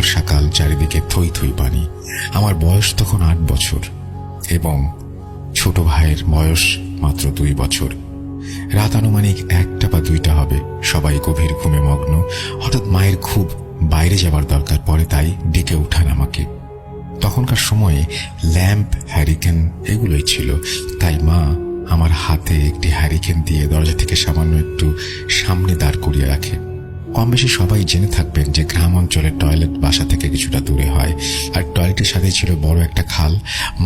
বর্ষাকাল, চারিদিকে থই থই পানি। আমার বয়স তখন 8 বছর এবং ছোট ভাইয়ের বয়স মাত্র 2 বছর। রাত আনুমানিক 1টা বা 2টা হবে। সবাই গভীর ঘুমে মগ্ন। হঠাৎ মায়ের খুব বাইরে যাবার দরকার পড়ে, তাই ডেকে উঠান আমাকে। তখনকার সময়ে ল্যাম্প, হ্যারিকেন এগুলোই ছিল, তাই মা আমার হাতে একটি হ্যারিকেন দিয়ে দরজা থেকে সামান্য একটু সামনে দাঁড় করিয়ে রাখে। কম বেশি সবাই জেনে থাকবেন যে গ্রাম অঞ্চলের টয়লেট বাসা থেকে কিছুটা দূরে হয়, আর টয়লেটের সাথে ছিল বড় একটা খাল।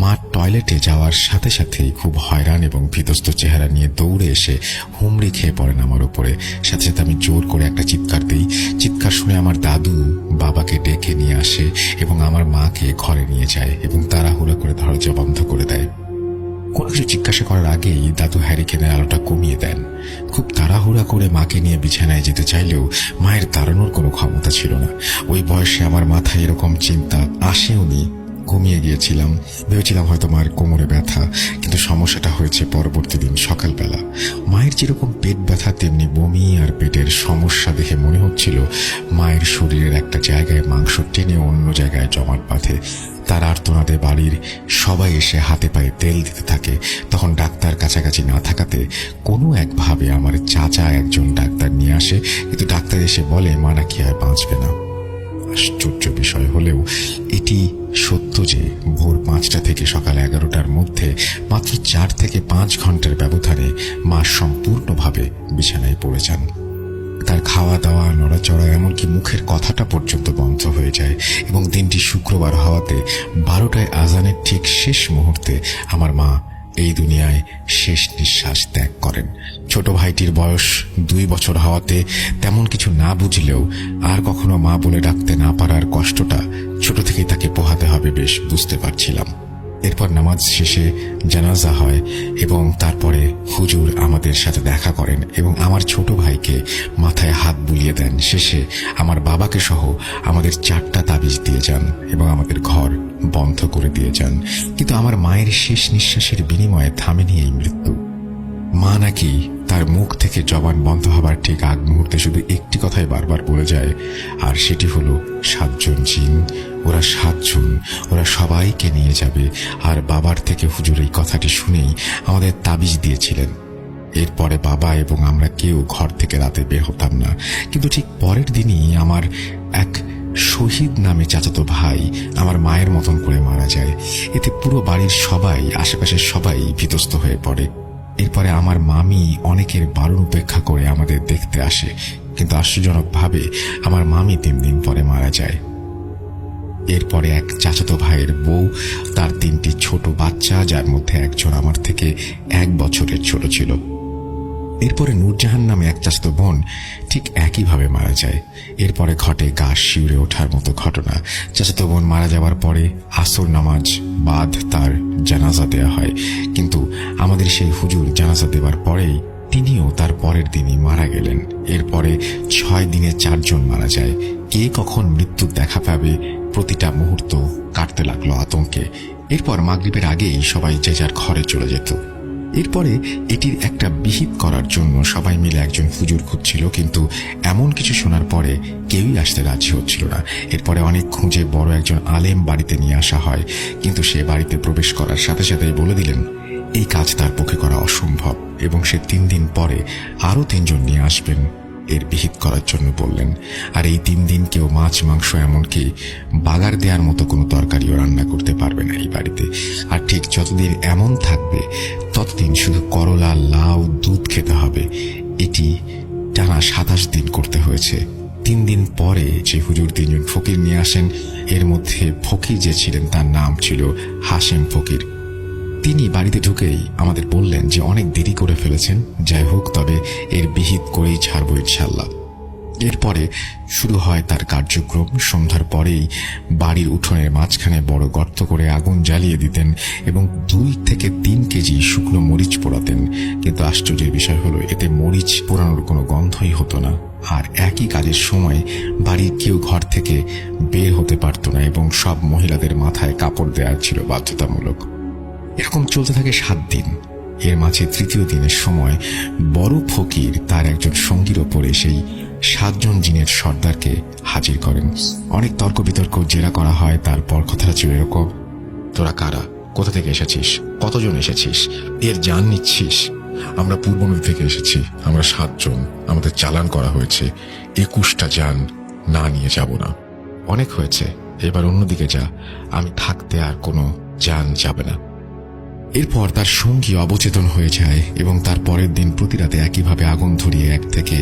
মা টয়লেটে যাওয়ার সাথে সাথেই খুব হয়রান এবং ভীতস্ত চেহারা নিয়ে দৌড়ে এসে হুমড়ি খেয়ে পড়েন আমার উপরে। সাথে সাথে আমি জোর করে একটা চিৎকার দিই। চিৎকার শুনে আমার দাদু বাবাকে ডেকে নিয়ে আসে এবং আমার মাকে ঘরে নিয়ে যায় এবং তাড়াহুড়ো করে দরজা বন্ধ করে দেয়। কোনো কিছু জিজ্ঞাসা করার আগেই দাদু হ্যারিকেনের আলোটা কমিয়ে দেন। খুব তাড়াহুড়া করে মাকে নিয়ে বিছানায় যেতে চাইলেও মায়ের দাঁড়ানোর কোনো ক্ষমতা ছিল না। ওই বয়সে আমার মাথায় এরকম চিন্তা আসেওনি। ঘুমিয়ে গিয়েছিলাম, ভেবেছিলাম হয়তো মায়ের কোমরে ব্যথা, কিন্তু সমস্যাটা হয়েছে পরবর্তী দিন সকালবেলা। মায়ের যেরকম পেট ব্যথা তেমনি বমি আর পেটের সমস্যা দেখে মনে হচ্ছিল মায়ের শরীরের একটা জায়গায় মাংস টেনে অন্য জায়গায় জমাট বাঁধে। তার আর্তনাদে বাড়ির সবাই এসে হাতে পায়ে তেল দিতে থাকে। তখন ডাক্তার কাছাকাছি না থাকাতে কোনো একভাবে আমার চাচা একজন ডাক্তার নিয়ে আসে, কিন্তু ডাক্তার এসে বলে মা নাকি আর বাঁচবে না। আশ্চর্য বিষয় হলেও এটি সত্য যে ভোর 5টা থেকে সকাল 11টার মধ্যে মাত্র 4 থেকে 5 ঘন্টার ব্যবধানে মা সম্পূর্ণভাবে বিছানায় পড়ে যান। তার খাওয়া দাওয়া, নড়াচড়া, এমনকি মুখের কথাটা পর্যন্ত বন্ধ হয়ে যায় এবং দিনটি শুক্রবার হওয়াতে 12টায় আজানের ঠিক শেষ মুহূর্তে আমার মা এই দুনিয়ায় শেষ নিঃশ্বাস ত্যাগ করেন। ছোট ভাইটির বয়স 2 বছর হওয়াতে তেমন কিছু না বুঝলেও আর কখনো মা বলে ডাকতে না পারার কষ্টটা ছোট থেকেই তাকে পোহাতে হবে বেশ বুঝতে পারছিলাম। এরপর নামাজ শেষে জানাজা হয় এবং তারপরে হুজুর আমাদের সাথে দেখা করেন এবং আমার ছোট ভাইকে মাথায় হাত বুলিয়ে দেন। শেষে আমার বাবাকে সহ আমাদের 4টা তাবিজ দিয়ে যান এবং আমাদের ঘর বন্ধ করে দিয়ে যান। কিন্তু আমার মায়ের শেষ নিঃশ্বাসের বিনিময়ে থামেনি এই মৃত্যু। মা নাকি তার মুখ থেকে জবান বন্ধ হবার ঠিক আগ মুহূর্তে শুধু একটি কথাই বারবার বলে যায়, আর সেটি হলো 7 জন জিন, ওরা 7 জন, ওরা সবাইকে নিয়ে যাবে। আর বাবার থেকে হুজুর এই কথাটি শুনেই আমাদের তাবিজ দিয়েছিলেন। এরপরে বাবা এবং আমরা কেউ ঘর থেকে রাতে বের হতাম না। কিন্তু ঠিক পরের দিনই আমার এক শহীদ নামে চাচাতো ভাই আমার মায়ের মতন করে মারা যায়। এতে পুরো বাড়ির সবাই, আশেপাশের সবাই ভীতস্ত হয়ে পড়ে। এরপরে আমার মামি অনেকের বারণ উপেক্ষা করে আমাদের দেখতে আসে, কিন্তু আশ্চর্যজনকভাবে আমার মামি 3 দিন পরে মারা যায়। এরপরে এক চাচাতো ভাইয়ের বউ, তার 3টি ছোট বাচ্চা, যার মধ্যে একজন আমার থেকে 1 বছরের ছোট ছিল। এরপরে নূরজাহান নামে এক চাচাতো বোন ঠিক একইভাবে মারা যায়। এরপরে ঘটে গা শিউরে ওঠার মতো ঘটনা। চাচাতো বোন মারা যাওয়ার পরে আসর নামাজ বাদ তার জানাজা দেওয়া হয়, কিন্তু আমাদের সেই হুজুর জানাজা দেওয়ার পরেই তিনিও তার পরের দিনই মারা গেলেন। এরপরে 6 দিনে 4 জন মারা যায়। কে কখন মৃত্যুর দেখা পাবে প্রতিটা মুহূর্ত কাটতে লাগলো আতঙ্কে। এরপর মাগরিবের আগেই সবাই যে যার ঘরে চলে যেত। এরপরে এটির একটা বিহিত করার জন্য সবাই মিলে একজন হুজুর খুঁজছিল, কিন্তু এমন কিছু শোনার পরে কেউই আসতে রাজি হচ্ছিল না। এরপরে অনেক খুঁজে বড় একজন আলেম বাড়িতে নিয়ে আসা হয়, কিন্তু সে বাড়িতে প্রবেশ করার সাথে সাথেই বলে দিলেন এই কাজ তার পক্ষে করা অসম্ভব এবং সে 3 দিন পরে আরো 3 জন নিয়ে আসবেন এর বিহিত করার জন্য বললেন। আর এই 3 দিন কেউ মাছ, মাংস, এমনকি বাগার দেওয়ার মতো কোনো তরকারিও রান্না করতে পারবে না এই বাড়িতে। আর ঠিক যতদিন এমন থাকবে ততদিন শুধু করলা, লাউ, দুধ খেতে হবে। এটি টানা 27 দিন করতে হয়েছে। 3 দিন পরে যে হুজুর 3 জন ফকির নিয়ে আসেন, এর মধ্যে ফকির যে ছিলেন তার নাম ছিল হাশেম ফকির। তিনি বাড়িতে ঢুকেই আমাদের বললেন যে অনেক দেরি করে ফেলেছেন, যাই হোক তবে এর বিহিত করেই ছাড়বো ইনশাল্লাহ। এরপরে শুরু হয় তার কার্যক্রম। সন্ধ্যার পরেই বাড়ির উঠোনের মাঝখানে বড় গর্ত করে আগুন জ্বালিয়ে দিতেন এবং 2 থেকে 3 কেজি শুকনো মরিচ পোড়াতেন। কিন্তু আশ্চর্যের বিষয় হলো এতে মরিচ পোড়ানোর কোনো গন্ধই হতো না। আর একই কাজের সময় বাড়ির কেউ ঘর থেকে বের হতে পারত না এবং সব মহিলাদের মাথায় কাপড় দেওয়া ছিল বাধ্যতামূলক। এরকম চলতে থাকে 7 দিন। এর মাঝে 3য় দিনের সময় বড় ফকির তার একজন সঙ্গীর ওপরে সেই 7 জন জিনের সর্দারকে হাজির করেন। অনেক তর্ক বিতর্ক জেরা করা হয়। তারপর কথাটা ছিল এরকম, তোরা কারা, কোথা থেকে এসেছিস, কতজন এসেছিস, এর জান নিচ্ছিস? আমরা পূর্ব নদী থেকে এসেছি, আমরা 7 জন, আমাদের চালান করা হয়েছে, 21টা জান না নিয়ে যাব না। অনেক হয়েছে, এবার অন্যদিকে যা, আমি থাকতে আর কোনো জান যাবে না। এরপর তার সঙ্গী অবচেতন হয়ে যায় এবং তার পরের দিন প্রতি রাতে একইভাবে আগুন ধরিয়ে 1 থেকে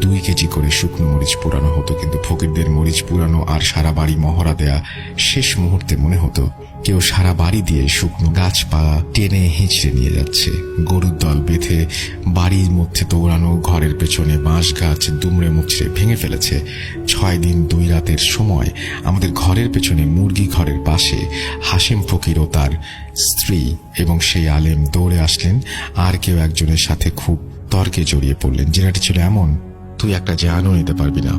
2 কেজি করে শুকনো মরিচ পোড়ানো হতো। কিন্তু ফকিরদের মরিচ পুরানো আর সারা বাড়ি মহড়া দেয়া শেষ মুহূর্তে মনে হতো কেউ সারা বাড়ি দিয়ে শুকনো গাছপালা টেনে হিঁচড়ে নিয়ে যাচ্ছে। গরুর দল বেঁধে বাড়ির মধ্যে দৌড়ানো, ঘরের পেছনে বাঁশ গাছ দুমড়ে মুচড়ে ভেঙে ফেলেছে। 6 দিন 2 রাতের সময় আমাদের ঘরের পেছনে মুরগি ঘরের পাশে হাসিম ফকির ও তার স্ত্রী এবং সেই আলেম দৌড়ে আসলেন। আর কেউ একজনের সাথে খুব তর্কে জড়িয়ে পড়লেন। জেনাটি ছিল এমন, তুই একটা জানও নিতে পারবি না,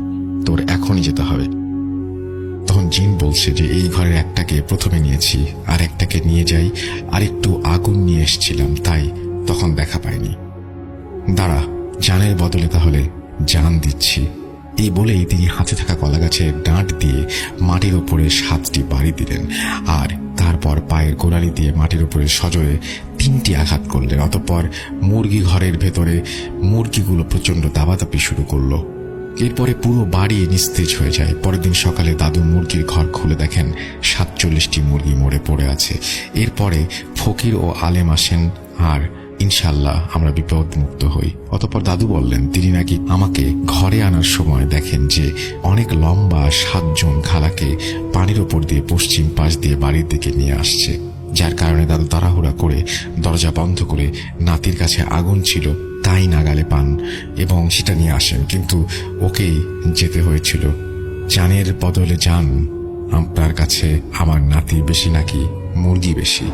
তোর এখনই যেতে হবে। তখন জিন বলছে যে এই ঘরের একটাকে প্রথমে নিয়েছি, আর একটাকে নিয়ে যাই, আর একটু আগুন নিয়ে এসেছিলাম, তাই তখন দেখা পাইনি। দাঁড়া, জানের বদলে তাহলে জান দিচ্ছি। এই বলেই তিনি হাতে থাকা কলা গাছের ডাঁট দিয়ে মাটির ওপরে 7টি বাড়ি দিলেন, আর তারপর পায়ের গোড়ালি দিয়ে মাটির উপরে সজোরে 3টি আঘাত করলেন। অতঃপর মুরগি ঘরের ভেতরে মুরগিগুলো প্রচন্ড দাবাদাপি শুরু করলো। এরপরে পুরো বাড়ি নিস্তেজ হয়ে যায়। পরের দিন সকালে দাদু মুরগির ঘর খুলে দেখেন 47টি মুরগি মরে পড়ে আছে। এরপরে ফকির ও আলেম আসেন, আর ইনশাল্লাহ আমরা বিপদ মুক্ত হই। অতঃপর দাদু বললেন তিনি নাকি আমাকে ঘরে আনার সময় দেখেন যে অনেক লম্বা 7 জন খালাকে পানির ওপর দিয়ে পশ্চিম পাশ দিয়ে বাড়ির দিকে নিয়ে আসছে, যার কারণে দাদু তাড়াহুড়া করে দরজা বন্ধ করে নাতির কাছে আগুন ছিল তাই নাগালে পান এবং সেটা নিয়ে আসেন। কিন্তু ওকেই যেতে হয়েছিল। জানের বদলে জান, আপনার কাছে আমার নাতি বেশি নাকি মুরগি বেশি?